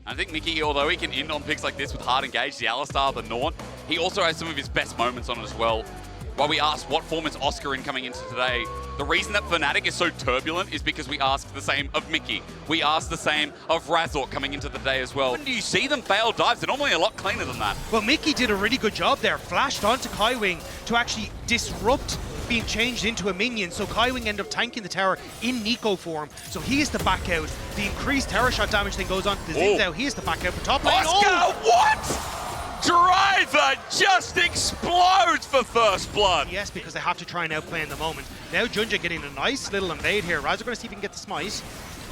I think Mickey, although he can end on picks like this with hard engage, the Alistar, the Naunt, he also has some of his best moments on it as well. While we asked what form is Oscar in coming into today, the reason that Fnatic is so turbulent is because we asked the same of Mickey. We asked the same of Razork coming into the day as well. When do you see them fail dives? They're normally a lot cleaner than that. Well, Mickey did a really good job there. Flashed onto Kaiwing to actually disrupt being changed into a minion, so Kaiwing ended up tanking the tower in Nico form, so he is to back out. The increased tower shot damage then goes on to the Zings out. He is to back out for top lane. Oscar, what? Driver just explodes for first blood. Yes, because they have to try and outplay in the moment. Now Junja getting a nice little invade here. Razork going to see if he can get the smite.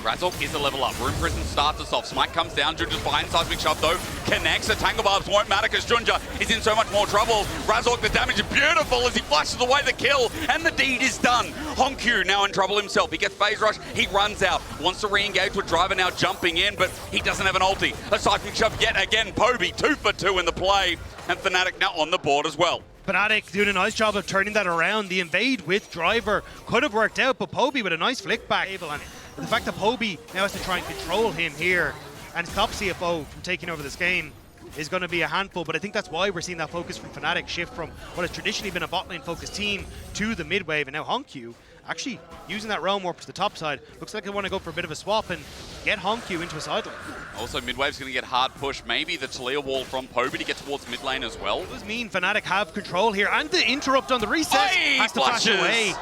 Razork is a level up. Room Prison starts us off. Smite comes down. Junja's behind Seismic Shove though. Connects. The Tangle Barbs won't matter because Junja is in so much more trouble. Razork, the damage is beautiful as he flashes away the kill. And the deed is done. Honkyu now in trouble himself. He gets phase rush. He runs out. Wants to re-engage with Driver now jumping in, but he doesn't have an ulti. A Seismic Shove yet again. Poby 2 for 2 in the play. And Fnatic now on the board as well. Fnatic doing a nice job of turning that around. The invade with Driver could have worked out, but Poby with a nice flick back. And the fact that Poby now has to try and control him here and stop CFO from taking over this game is going to be a handful, but I think that's why we're seeing that focus from Fnatic shift from what has traditionally been a bot lane focused team to the mid wave, and now Honkyu actually using that realm warp to the top side. Looks like they want to go for a bit of a swap and get Honkyu into a side lane. Also, mid wave's going to get hard push. Maybe the Talia wall from Poby to get towards mid lane as well. It does mean Fnatic have control here, and the interrupt on the reset has to flash away.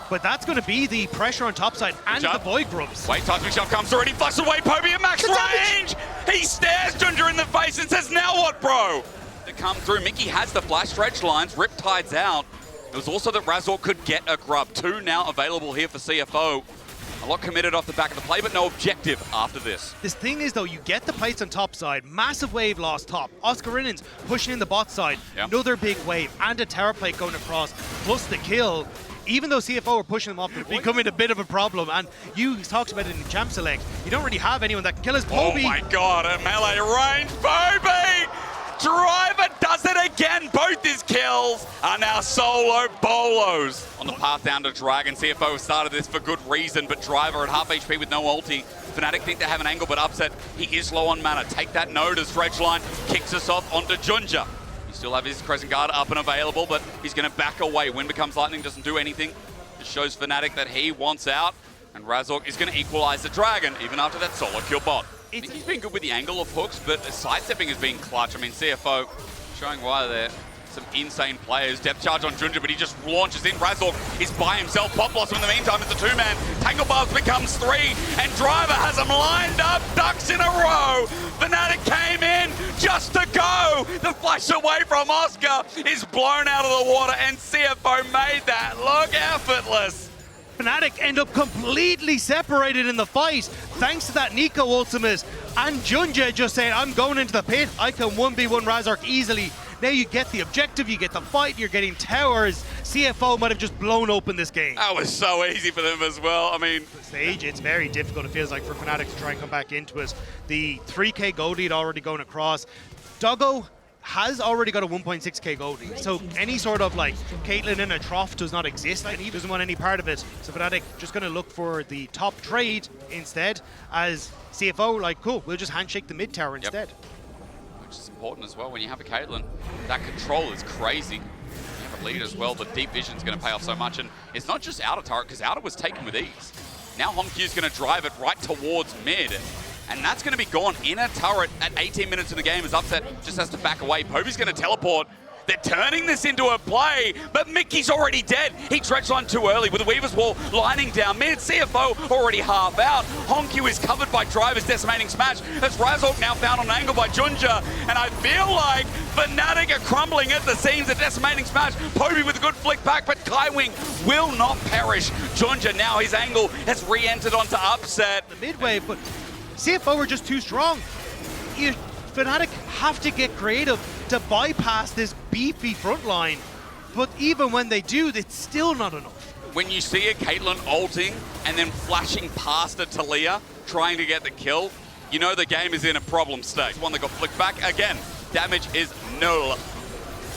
But that's going to be the pressure on top side and the Void Grubs. Wait, Seismic Shove comes already, flashes away, Poby at max range! He stares Junja in the face and says, now what, bro? To come through, Mickey has the flash stretch lines, Riptide's out. It was also that Razork could get a grub. 2 now available here for CFO. A lot committed off the back of the play, but no objective after this. This thing is, though, you get the plates on top side, massive wave lost top. Oscarinen's pushing in the bot side, another big wave, and a tower plate going across, plus the kill. Even though CFO are pushing them off, they're becoming a bit of a problem. And you talked about it in Champ Select. You don't really have anyone that can kill his Poby. Oh my god, a melee range Poby! Driver does it again. Both his kills are now solo bolos. On the path down to Dragon, CFO started this for good reason, but Driver at half HP with no ulti. Fnatic think they have an angle, but Upset, he is low on mana. Take that node as Dredgeline kicks us off onto Junja. Still have his Crescent Guard up and available, but he's going to back away. Wind becomes lightning, doesn't do anything. Just shows Fnatic that he wants out, and Razork is going to equalize the Dragon, even after that solo kill bot. He's been good with the angle of hooks, but sidestepping has been clutch. I mean, CFO showing why they're some insane players. Depth charge on Junja, but he just launches in. Razork is by himself. Pop Blossom in the meantime is a 2-man. Tangle Barbs becomes 3, and Driver has them lined up, ducks in a row. Fnatic came in just to go. The flash away from Oscar is blown out of the water, and CFO made that look effortless. Fnatic end up completely separated in the fight, thanks to that Nico ultimate. And Junja just saying, I'm going into the pit. I can 1v1 Razork easily. Now you get the objective, you get the fight, you're getting towers. CFO might have just blown open this game. That was so easy for them as well. I mean, stage, it's very difficult, it feels like, for Fnatic to try and come back into it. The 3k gold lead already going across. Doggo has already got a 1.6k gold lead, so any sort of like Caitlyn in a trough does not exist, and he doesn't want any part of it. So Fnatic just going to look for the top trade instead, as CFO like, cool, we'll just handshake the mid tower instead. Which is important as well when you have a Caitlyn. That control is crazy. You have a lead as well, the deep vision is going to pay off so much, and it's not just outer turret, because outer was taken with ease. Now Honkyu's going to drive it right towards mid, and that's going to be gone. Inner turret at 18 minutes in the game as Upset just has to back away. Poby's going to teleport. They're turning this into a play, but Mickey's already dead. He Dredgeline too early with the Weaver's Wall lining down mid. CFO already half out. Honkyu is covered by Driver's Decimating Smash as Razork now found on an angle by Junja. And I feel like Fnatic are crumbling at the seams. A Decimating Smash. Poby with a good flick back, but Kaiwing will not perish. Junja now, his angle has re-entered onto Upset. The mid-wave, but CFO are just too strong. Fnatic have to get creative to bypass this beefy front line, but even when they do, it's still not enough. When you see a Caitlyn ulting and then flashing past a Talia, trying to get the kill, you know the game is in a problem state. One that got flicked back again. Damage is null.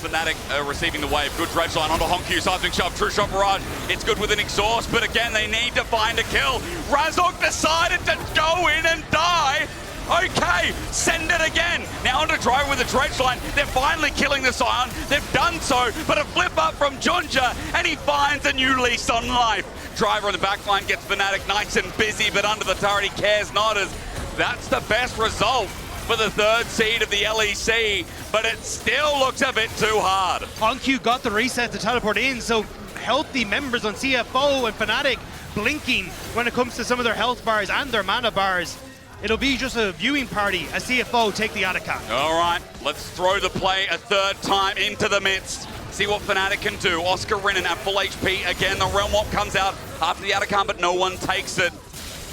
Fnatic receiving the wave. Good Dredgeline onto Honkyu. Seismic Shove, True Shot Barrage. It's good with an exhaust, but again, they need to find a kill. Razork decided to go in and die. Okay, send it again. Now onto Driver with the dredge line. They're finally killing the Scion. They've done so, but a flip up from Junja, and he finds a new lease on life. Driver on the backline gets Fnatic nice and busy, but under the turret he cares not, as that's the best result for the third seed of the LEC, but it still looks a bit too hard. HoNQ got the reset to teleport in, so healthy members on CFO and Fnatic blinking when it comes to some of their health bars and their mana bars. It'll be just a viewing party as CFO take the Atacant. All right, let's throw the play a third time into the midst. See what Fnatic can do. Oscar Rinnan at full HP. Again, the Realm Warp comes out after the Atacant, but no one takes it.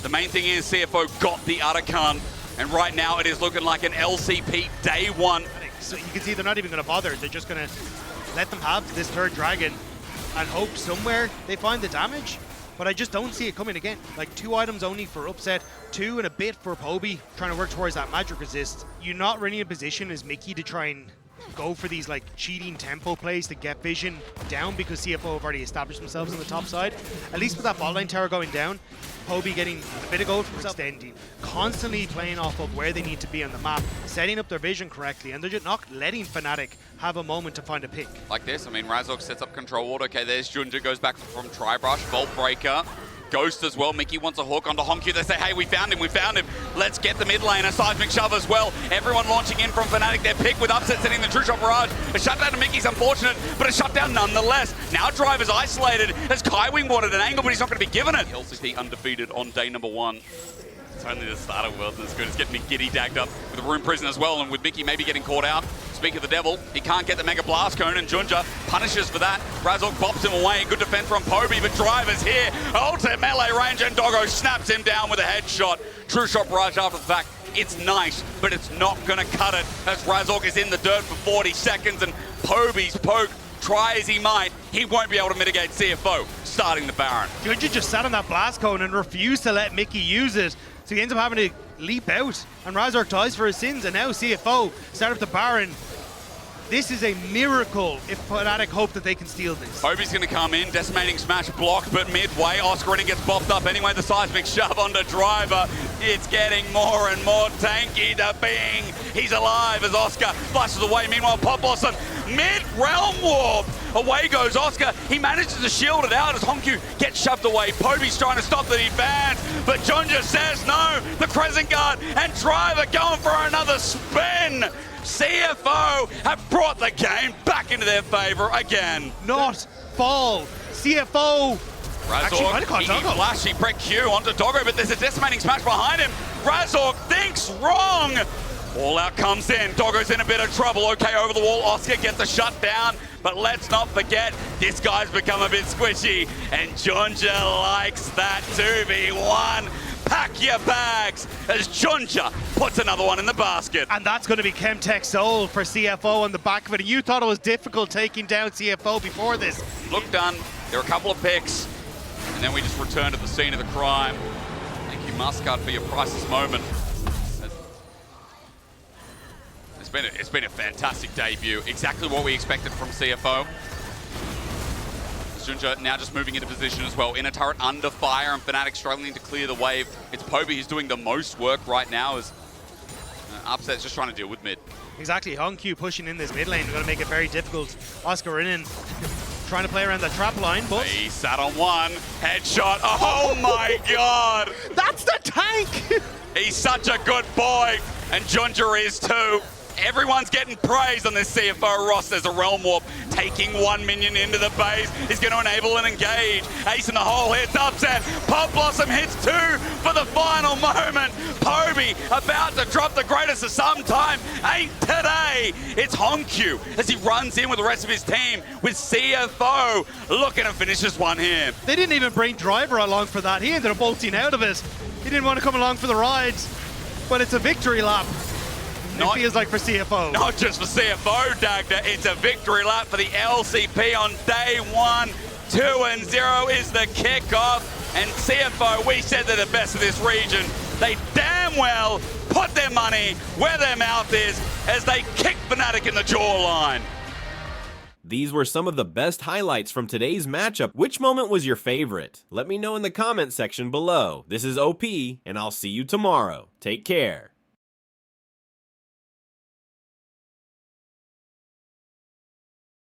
The main thing is CFO got the Atacant, and right now it is looking like an LCP day one. So you can see they're not even going to bother. They're just going to let them have this third dragon and hope somewhere they find the damage. But I just don't see it coming again. Like 2 items only for upset, 2 and a bit for Poby, trying to work towards that magic resist. You're not really in a position as Mickey to try and go for these like cheating tempo plays to get vision down, because CFO have already established themselves on the top side. At least with that bot lane tower going down, Poby getting a bit of gold from himself, extending, constantly playing off of where they need to be on the map, setting up their vision correctly, and they're just not letting Fnatic have a moment to find a pick. Like this, I mean, Razork sets up control ward. Okay, there's Junja, goes back from Tribrush, Vault Breaker. Ghost as well. Mickey wants a hook onto HoNQ. They say, hey, we found him. Let's get the mid lane. A seismic shove as well. Everyone launching in from Fnatic. Their pick with upset setting the true shot barrage. A shutdown to Mickey's unfortunate, but a shutdown nonetheless. Now Driver's isolated as Kaiwing wanted an angle, but he's not going to be given it. LCP undefeated on day number 1. It's only the start of Worlds as good. It's getting me giddy dagged up with the Rune Prison as well, and with Mickey maybe getting caught out. Speak of the devil, he can't get the Mega Blast Cone, and Junja punishes for that. Razork bops him away. Good defense from Poby, but Driver's here. Ult at melee range, and Doggo snaps him down with a headshot. True shot barrage after the fact. It's nice, but it's not going to cut it, as Razork is in the dirt for 40 seconds, and Poby's poke, try as he might, he won't be able to mitigate CFO, starting the Baron. Junja just sat on that Blast Cone and refused to let Mickey use it. So he ends up having to leap out, and Razork dies for his sins, and now CFO start up the Baron. This is a miracle if Fnatic hope that they can steal this. Poby's going to come in, decimating smash block, but midway, Oscar Rinnan gets bopped up anyway. The seismic shove onto Driver. It's getting more and more tanky to Bing. He's alive as Oscar flushes away. Meanwhile, Pop Blossom, mid-realm warp. Away goes Oscar. He manages to shield it out as HoNQ gets shoved away. Poby's trying to stop the advance, but Junja says no. The Crescent Guard and Driver going for another spin. CFO have brought the game back into their favor again. Not fall. CFO. Razork, he flash, he break Q onto Doggo, but there's a decimating smash behind him. Razork thinks wrong. All out comes in. Doggo's in a bit of trouble. Okay, over the wall, Oscar gets a shutdown. But let's not forget, this guy's become a bit squishy. And Junja likes that 2v1. Pack your bags as Junja puts another one in the basket. And that's going to be Chemtech Soul for CFO on the back of it. You thought it was difficult taking down CFO before this. Look done. There are a couple of picks. And then we just return to the scene of the crime. Thank you, Muscat, for your priceless moment. It's been a fantastic debut. Exactly what we expected from CFO. Junja now just moving into position as well. In a turret under fire, and Fnatic struggling to clear the wave. It's Poby who's doing the most work right now, as Upset's just trying to deal with mid. Exactly, HoNQ pushing in this mid lane. We're going to make it very difficult. Oscar Rinnan trying to play around the trap line, but... He sat on one. Headshot. Oh my god! That's the tank! He's such a good boy, and Junja is too. Everyone's getting praise on this CFO roster. There's a Realm Warp taking 1 minion into the base. He's going to enable an engage. Ace in the hole hits upset. Pop Blossom hits 2 for the final moment. Poby about to drop the greatest of some time. Ain't today. It's HoNQ as he runs in with the rest of his team with CFO looking to finish this one here. They didn't even bring Driver along for that. He ended up bolting out of it. He didn't want to come along for the rides, but it's a victory lap. It feels like for CFO. Not just for CFO, Dagda. It's a victory lap for the LCP on day 1. 2-0 is the kickoff. And CFO, we said they're the best of this region. They damn well put their money where their mouth is as they kick Fnatic in the jawline. These were some of the best highlights from today's matchup. Which moment was your favorite? Let me know in the comment section below. This is OP, and I'll see you tomorrow. Take care.